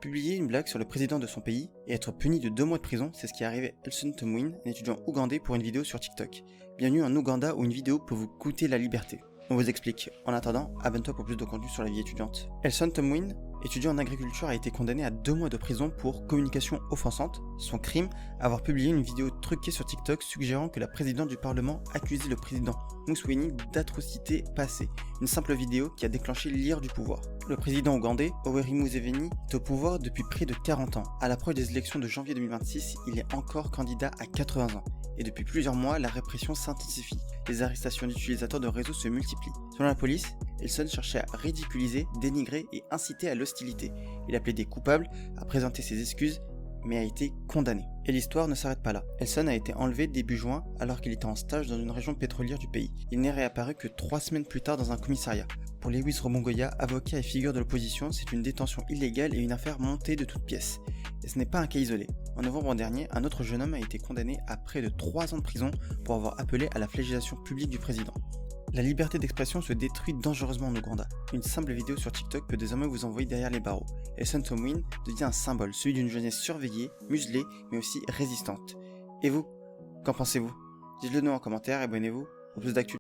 Publier une blague sur le président de son pays et être puni de 2 mois de prison, c'est ce qui est arrivé à Elson Tumwin, un étudiant ougandais pour une vidéo sur TikTok. Bienvenue en Ouganda où une vidéo peut vous coûter la liberté. On vous explique. En attendant, abonne-toi pour plus de contenu sur la vie étudiante. Elson Tumwin, étudiant en agriculture, a été condamné à 2 mois de prison pour communication offensante. Son crime, avoir publié une vidéo truquée sur TikTok suggérant que la présidente du Parlement accusait le président Museveni d'atrocités passées. Une simple vidéo qui a déclenché l'ire du pouvoir. Le président ougandais, Yoweri Museveni, est au pouvoir depuis près de 40 ans. À l'approche des élections de janvier 2026, il est encore candidat à 80 ans. Et depuis plusieurs mois, la répression s'intensifie. Les arrestations d'utilisateurs de réseaux se multiplient. Selon la police, Elson cherchait à ridiculiser, dénigrer et inciter à l'hostilité. Il appelait des coupables à présenter ses excuses, mais a été condamné. Et l'histoire ne s'arrête pas là. Elson a été enlevé début juin alors qu'il était en stage dans une région pétrolière du pays. Il n'est réapparu que 3 semaines plus tard dans un commissariat. Pour Lewis Robongoya, avocat et figure de l'opposition, c'est une détention illégale et une affaire montée de toutes pièces. Et ce n'est pas un cas isolé. En novembre dernier, un autre jeune homme a été condamné à près de 3 ans de prison pour avoir appelé à la flagellation publique du président. La liberté d'expression se détruit dangereusement en Ouganda. Une simple vidéo sur TikTok peut désormais vous envoyer derrière les barreaux. Elson Tumwin devient un symbole, celui d'une jeunesse surveillée, muselée, mais aussi résistante. Et vous, qu'en pensez-vous? Dites-le nous en commentaire et abonnez-vous pour plus d'actu.